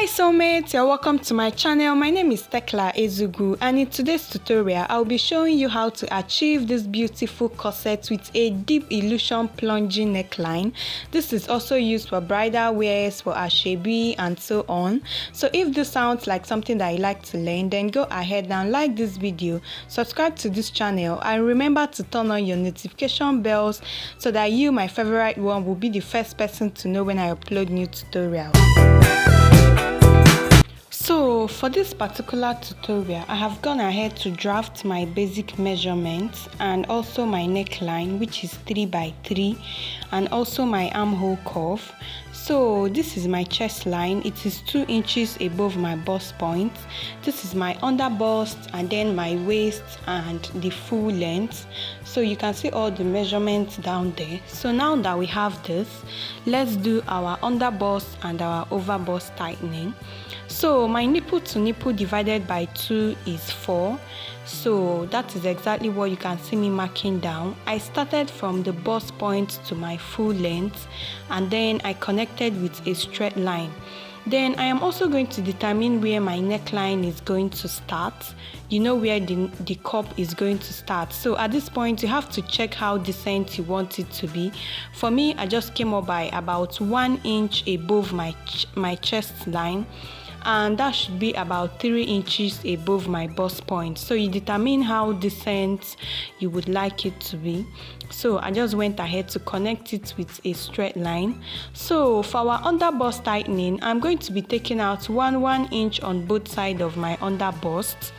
Hi soulmates, you're welcome to my channel. My name is Tekla Ezugu, and in today's tutorial I'll be showing you how to achieve this beautiful corset with a deep illusion plunging neckline. This is also used for bridal wears, for asoebi and so on. So if this sounds like something that you like to learn, then go ahead and like this video, subscribe to this channel, and remember to turn on your notification bells so that you, my favorite one, will be the first person to know when I upload new tutorials. So for this particular tutorial, I have gone ahead to draft my basic measurements and also my neckline, which is 3 by 3, and also my armhole curve. So this is my chest line. It is 2 inches above my bust point. This is my under bust, and then my waist and the full length. So you can see all the measurements down there. So now that we have this, let's do our under bust and our over bust tightening. So my nipple to nipple divided by 2 is 4. So that is exactly what you can see me marking down. I started from the bust point to my full length, and then I connected with a straight line. Then I am also going to determine where my neckline is going to start. You know where the cup is going to start. So at this point, you have to check how decent you want it to be. For me, I just came up by about 1 inch above my chest line, and that should be about 3 inches above my bust point. So you determine how decent you would like it to be. So I just went ahead to connect it with a straight line. So for our under bust tightening, I'm going to be taking out 1 inch on both sides of my under bust.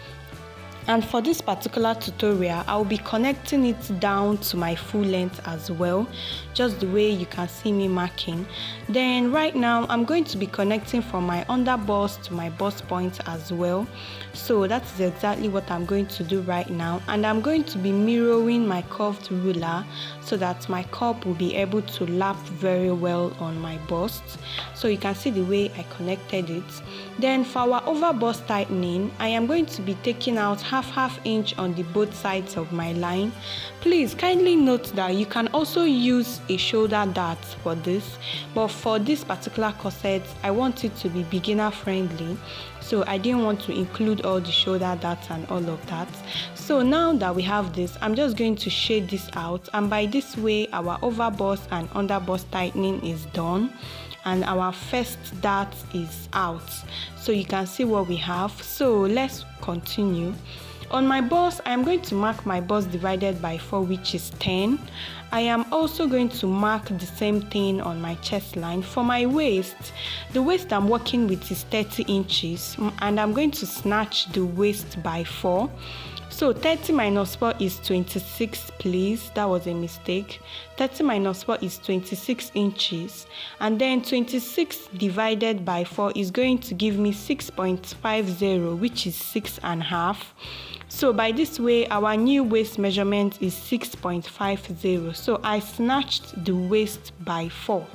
And for this particular tutorial, I'll be connecting it down to my full length as well, just the way you can see me marking. Then right now, I'm going to be connecting from my under bust to my bust point as well. So that is exactly what I'm going to do right now. And I'm going to be mirroring my curved ruler so that my cup will be able to lap very well on my bust. So you can see the way I connected it. Then for our over bust tightening, I am going to be taking out half inch on the both sides of my line. Please kindly note that you can also use a shoulder dart for this, but for this particular corset, I want it to be beginner friendly, so I didn't want to include all the shoulder darts and all of that. So now that we have this, I'm just going to shade this out, and by this way our over bust and under bust tightening is done and our first dart is out. So you can see what we have. So let's continue. On my bust, I'm going to mark my bust divided by 4, which is 10. I am also going to mark the same thing on my chest line. For my waist, the waist I'm working with is 30 inches, and I'm going to snatch the waist by 4. So 30 minus 4 is 26, please. That was a mistake. 30 minus 4 is 26 inches. And then 26 divided by 4 is going to give me 6.50, which is 6.5. So by this way, our new waist measurement is 6.50. So I snatched the waist by 4.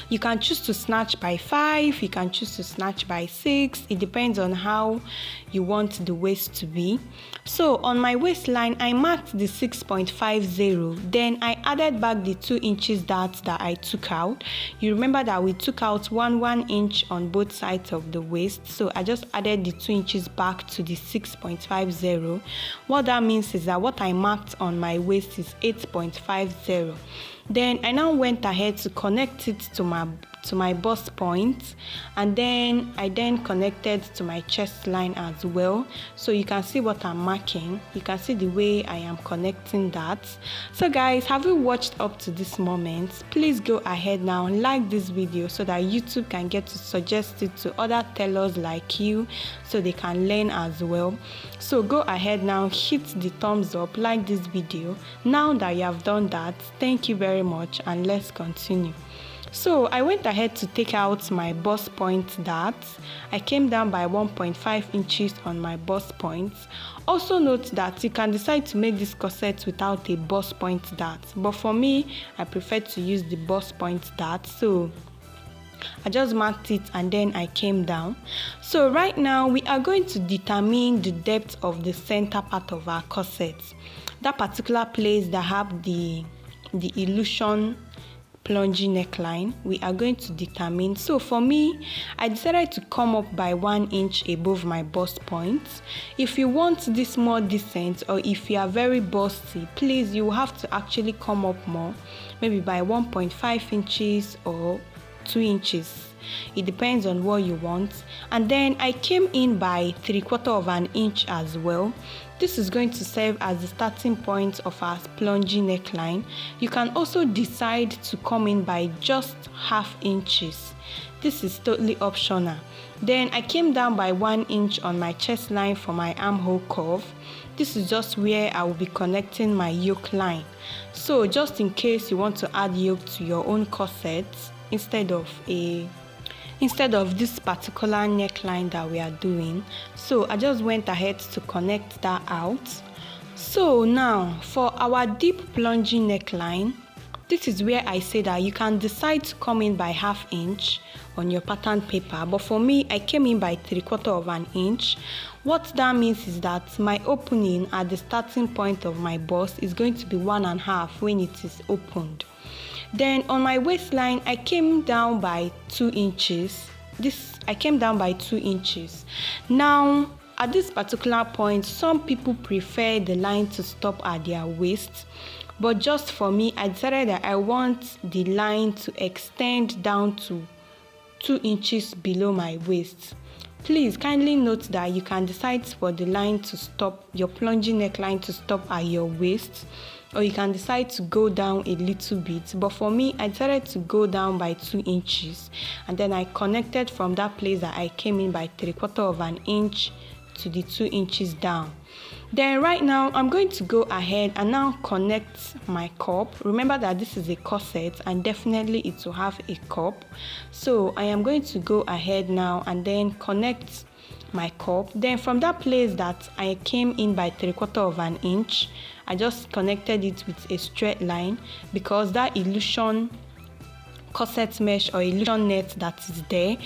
You can choose to snatch by 5, you can choose to snatch by 6. It depends on how you want the waist to be. So on my waistline, I marked the 6.50. Then I added back the 2 inches that I took out. You remember that we took out 1 inch on both sides of the waist. So I just added the 2 inches back to the 6.50. What that means is that what I marked on my waist is 8.50. Then I now went ahead to connect it to my bust point, and then I connected to my chest line as well. So you can see what I'm marking. You can see the way I am connecting that. So guys, have you watched up to this moment? Please go ahead now and like this video so that YouTube can get to suggest it to other tailors like you so they can learn as well. So go ahead now, hit the thumbs up, like this video. Now that you have done that, thank you very much, and let's continue. So I went ahead to take out my bust point dart. I came down by 1.5 inches on my bust point. Also note that you can decide to make this corset without a bust point dart, but for me, I prefer to use the bust point dart. So I just marked it and then I came down. So right now we are going to determine the depth of the center part of our corset, that particular place that have the illusion plunging neckline, we are going to determine. So for me, I decided to come up by 1 inch above my bust point. If you want this more decent, or if you are very busty, please, you have to actually come up more, maybe by 1.5 inches or 2 inches. It depends on what you want. And then I came in by 3/4 of an inch as well. This is going to serve as the starting point of our plunging neckline. You can also decide to come in by just 1/2 inches. This is totally optional. Then I came down by 1 inch on my chest line for my armhole curve. This is just where I will be connecting my yoke line. So just in case you want to add yoke to your own corset instead of this particular neckline that we are doing, so I just went ahead to connect that out. So now for our deep plunging neckline, this is where I say that you can decide to come in by 1/2 inch on your pattern paper, but for me, I came in by 3/4 of an inch. What that means is that my opening at the starting point of my bust is going to be 1.5 when it is opened. Then on my waistline, I came down by 2 inches. I came down by 2 inches. Now, at this particular point, some people prefer the line to stop at their waist, but just for me, I decided that I want the line to extend down to 2 inches below my waist. Please kindly note that you can decide for the line to stop, your plunging neckline to stop at your waist, or you can decide to go down a little bit. But for me, I decided to go down by 2 inches, and then I connected from that place that I came in by 3/4 of an inch to the 2 inches down. Then right now, I'm going to go ahead and now connect my cup. Remember that this is a corset and definitely it will have a cup. So I am going to go ahead now and then connect my cup. Then from that place that I came in by 3/4 of an inch, I just connected it with a straight line, because that illusion corset mesh or illusion net that is there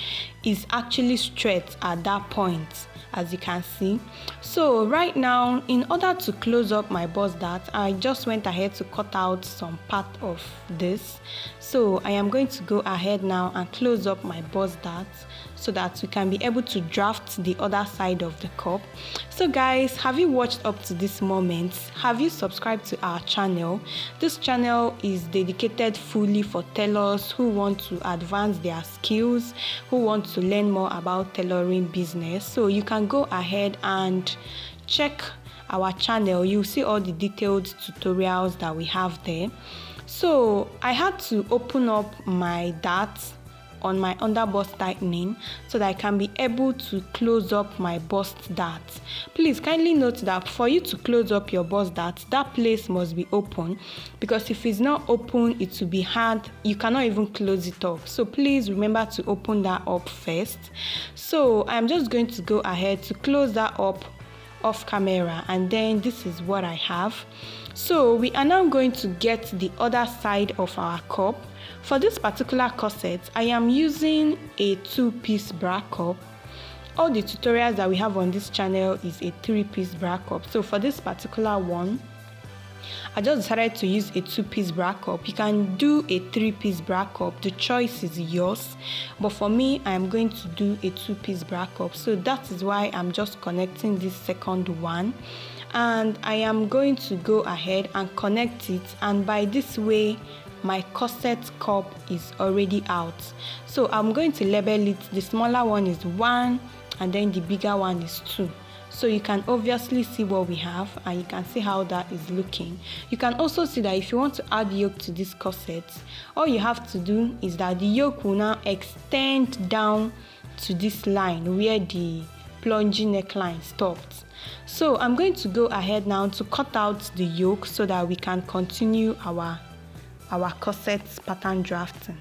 is actually straight at that point, as you can see. So right now, in order to close up my bust dart, I just went ahead to cut out some part of this. So I am going to go ahead now and close up my bust dart so that we can be able to draft the other side of the cup. So guys, have you watched up to this moment? Have you subscribed to our channel? This channel is dedicated fully for tailors who want to advance their skills, who want to learn more about tailoring business. So you can go ahead and check our channel. You'll see all the detailed tutorials that we have there. So I had to open up my darts on my underbust tightening so that I can be able to close up my bust dart. Please kindly note that for you to close up your bust dart, that place must be open, because if it's not open, it will be hard. You cannot even close it up. So please remember to open that up first. So I'm just going to go ahead to close that up off camera, and then this is what I have. So we are now going to get the other side of our cup. For this particular corset, I am using a 2-piece bra cup. All the tutorials that we have on this channel is a 3-piece bra cup. So for this particular one, I just decided to use a 2-piece bra cup. You can do a 3-piece bra cup. The choice is yours. But for me, I am going to do a 2-piece bra cup. So that is why I'm just connecting this second one. And I am going to go ahead and connect it. And by this way, my corset cup is already out. So I'm going to label it. The smaller one is 1 and then the bigger one is 2. So you can obviously see what we have, and you can see how that is looking. You can also see that if you want to add yoke to this corset, all you have to do is that the yoke will now extend down to this line where the plunging neckline stopped. So I'm going to go ahead now to cut out the yoke so that we can continue our corset pattern drafting.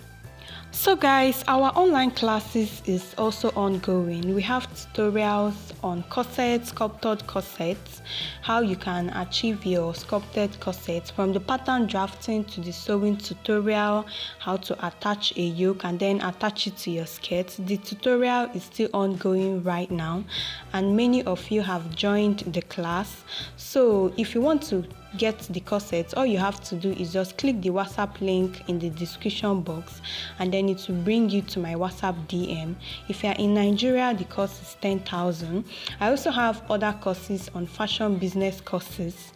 So guys, our online classes is also ongoing. We have tutorials on corsets, sculpted corsets, how you can achieve your sculpted corsets, from the pattern drafting to the sewing tutorial, how to attach a yoke and then attach it to your skirt. The tutorial is still ongoing right now, and many of you have joined the class. So if you want to get the corset, all you have to do is just click the WhatsApp link in the description box, and then it will bring you to my WhatsApp DM. If you are in Nigeria, the cost is 10,000. I also have other courses on fashion business courses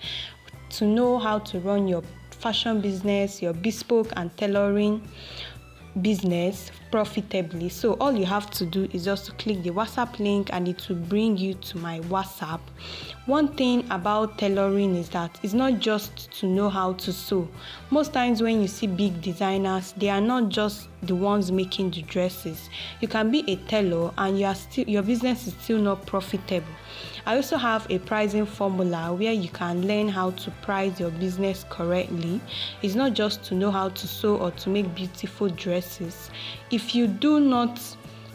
to know how to run your fashion business, your bespoke and tailoring business profitably. So all you have to do is just to click the WhatsApp link and it will bring you to my WhatsApp. One thing about tailoring is that it's not just to know how to sew. Most times when you see big designers, they are not just the ones making the dresses. You can be a tailor and your business is still not profitable. I also have a pricing formula where you can learn how to price your business correctly. It's not just to know how to sew or to make beautiful dresses. If you do not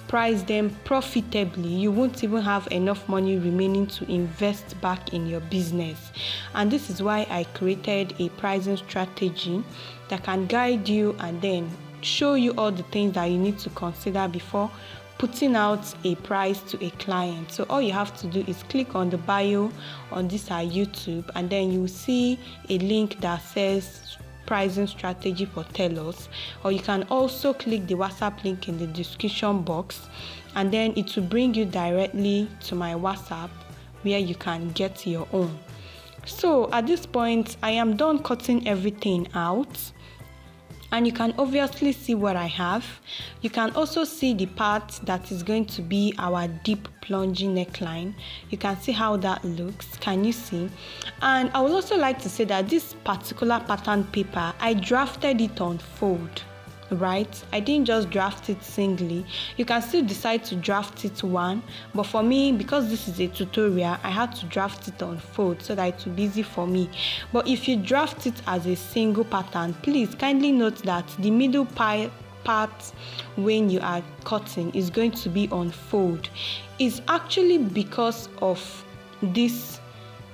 price them profitably, you won't even have enough money remaining to invest back in your business. And this is why I created a pricing strategy that can guide you and then show you all the things that you need to consider before putting out a price to a client. So all you have to do is click on the bio on this our YouTube, and then you will see a link that says pricing strategy for tailors, or you can also click the WhatsApp link in the description box, and then it will bring you directly to my WhatsApp where you can get your own. So at this point, I am done cutting everything out, and you can obviously see what I have. You can also see the part that is going to be our deep plunging neckline. You can see how that looks. Can you see? And I would also like to say that this particular pattern paper, I drafted it on fold, right? I didn't just draft it singly. You can still decide to draft it one, but for me, because this is a tutorial, I had to draft it on fold so that it will be easy for me. But if you draft it as a single pattern, please kindly note that the middle part when you are cutting is going to be on fold. It's actually because of this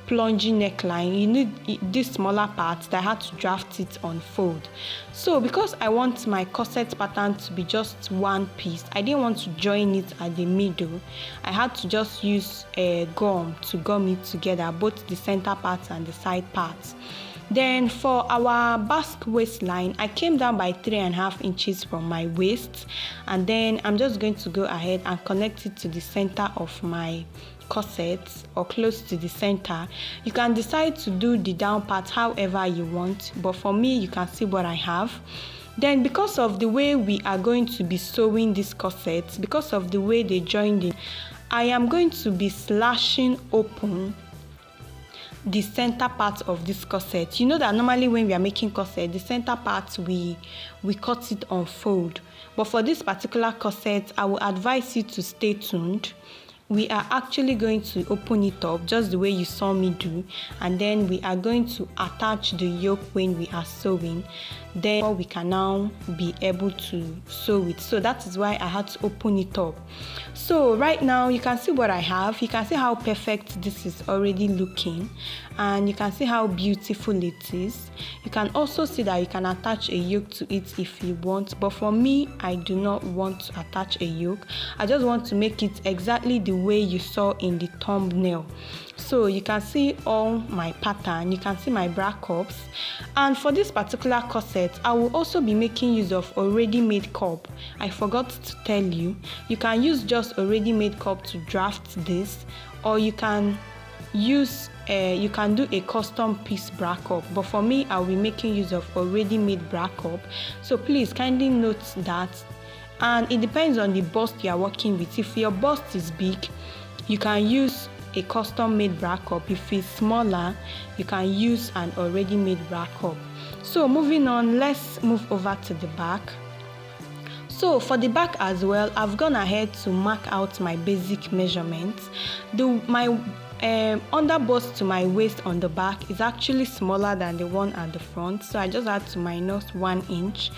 plunging neckline, you need this smaller part that I had to draft it on fold. So because I want my corset pattern to be just one piece, I didn't want to join it at the middle. I had to just use a gum to gum it together, both the center parts and the side parts. Then for our basque waistline, I came down by 3.5 inches from my waist, and then I'm just going to go ahead and connect it to the center of my corset, or close to the center. You can decide to do the down part however you want, but for me, you can see what I have. Then because of the way we are going to be sewing this corset, because of the way they joined in, I am going to be slashing open the center part of this corset. You know that normally when we are making corset, the center part we cut it on fold, but for this particular corset, I will advise you to stay tuned. We are actually going to open it up just the way you saw me do, and then we are going to attach the yoke when we are sewing. Then we can now be able to sew it. So that is why I had to open it up. So right now you can see what I have. You can see how perfect this is already looking, and you can see how beautiful it is. You can also see that you can attach a yoke to it if you want, but for me, I do not want to attach a yoke. I just want to make it exactly the way you saw in the thumbnail. So you can see all my pattern, you can see my bra cups, and for this particular corset, I will also be making use of already made cup. I forgot to tell you, you can use just already made cup to draft this, or you can use you can do a custom piece bra cup, but for me, I will be making use of already made bra cup. So please kindly note that, and it depends on the bust you are working with. If your bust is big, you can use a custom made bra cup. If it's smaller, you can use an already made bra cup. So moving on, let's move over to the back. So for the back as well, I've gone ahead to mark out my basic measurements. My under bust to my waist on the back is actually smaller than the one at the front, so I just had to minus 1 inch.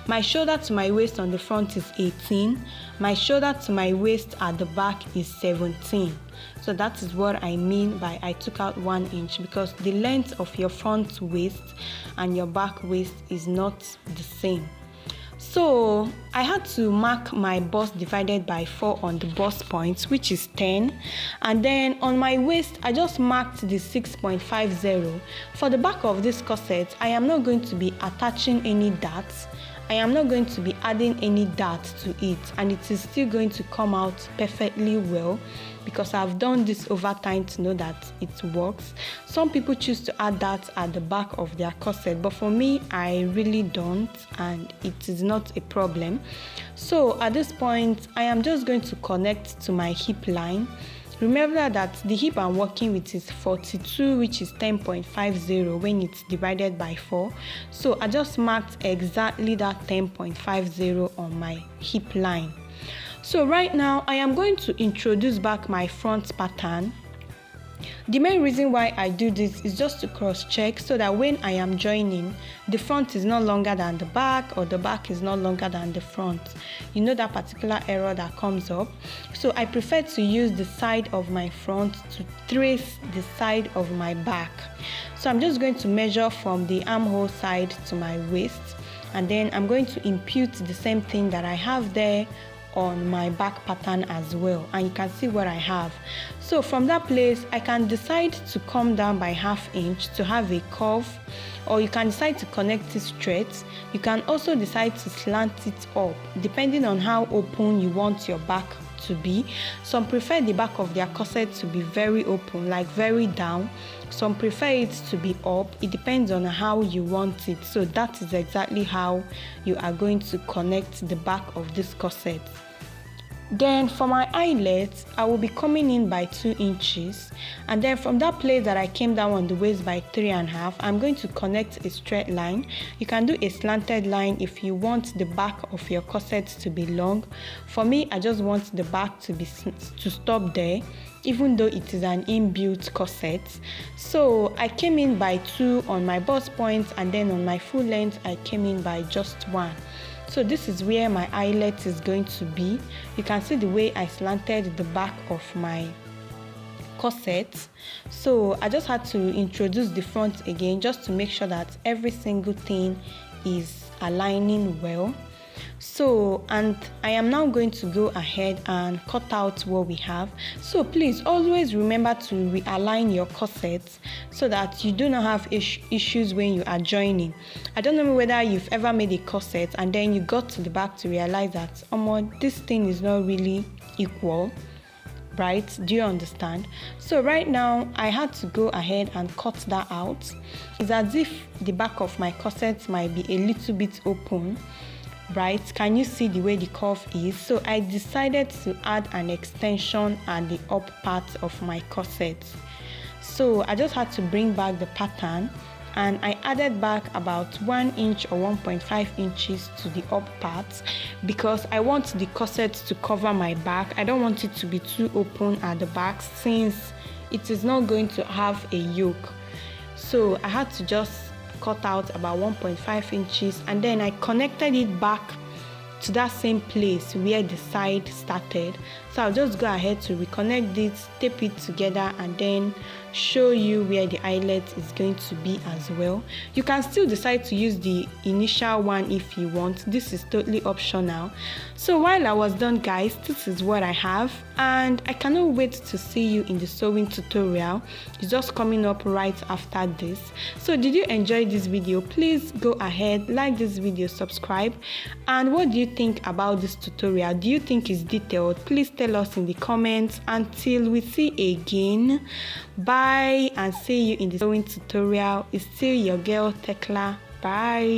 My shoulder to my waist on the front is 18. My shoulder to my waist at the back is 17. So that is what I mean by I took out 1 inch, because the length of your front waist and your back waist is not the same. So I had to mark my bust divided by 4 on the bust point, which is 10, and then on my waist I just marked the 6.50. For the back of this corset, I am not going to be attaching any darts. I am not going to be adding any dart to it, and it is still going to come out perfectly well because I've done this over time to know that it works. Some people choose to add that at the back of their corset, but for me, I really don't, and it is not a problem. So at this point, I am just going to connect to my hip line. Remember that the hip I'm working with is 42, which is 10.50 when it's divided by 4. So I just marked exactly that 10.50 on my hip line. So right now, I am going to introduce back my front pattern. The main reason why I do this is just to cross-check so that when I am joining, the front is no longer than the back or the back is no longer than the front. You know that particular error that comes up. So I prefer to use the side of my front to trace the side of my back. So I'm just going to measure from the armhole side to my waist, and then I'm going to impute the same thing that I have there on my back pattern as well, and you can see what I have. So from that place, I can decide to come down by 1/2 inch to have a curve, or you can decide to connect it straight. You can also decide to slant it up depending on how open you want your back to be. Some prefer the back of their corset to be very open, like very down. Some prefer it to be up. It depends on how you want it. So that is exactly how you are going to connect the back of this corset. Then for my eyelet, I will be coming in by 2 inches, and then from that place that I came down on the waist by 3.5, I'm going to connect a straight line. You can do a slanted line if you want the back of your corset to be long. For me, I just want the back to stop there, even though it is an inbuilt corset. So I came in by 2 on my bust point, and then on my full length, I came in by just 1. So this is where my eyelet is going to be. You can see the way I slanted the back of my corset. So I just had to introduce the front again just to make sure that every single thing is aligning well. So, and I am now going to go ahead and cut out what we have. So please always remember to realign your corsets so that you do not have issues when you are joining. I don't know whether you've ever made a corset and then you got to the back to realize that, this thing is not really equal, right? Do you understand? So right now I had to go ahead and cut that out. It's as if the back of my corset might be a little bit open, right? Can you see the way the curve is? So I decided to add an extension at the up part of my corset. So I just had to bring back the pattern, and I added back about 1 inch or 1.5 inches to the up part because I want the corset to cover my back. I don't want it to be too open at the back since it is not going to have a yoke. So I had to just cut out about 1.5 inches, and then I connected it back to that same place where the side started. So I'll just go ahead to reconnect it, tape it together, and then show you where the eyelet is going to be as well. You can still decide to use the initial one if you want. This is totally optional. So while I was done, guys, this is what I have, and I cannot wait to see you in the sewing tutorial. It's just coming up right after this. So did you enjoy this video? Please go ahead, like this video, subscribe, and what do you think about this tutorial? Do you think it's detailed? Please tell us in the comments. Until we see again, bye, and see you in the sewing tutorial. It's still your girl Tekla. Bye.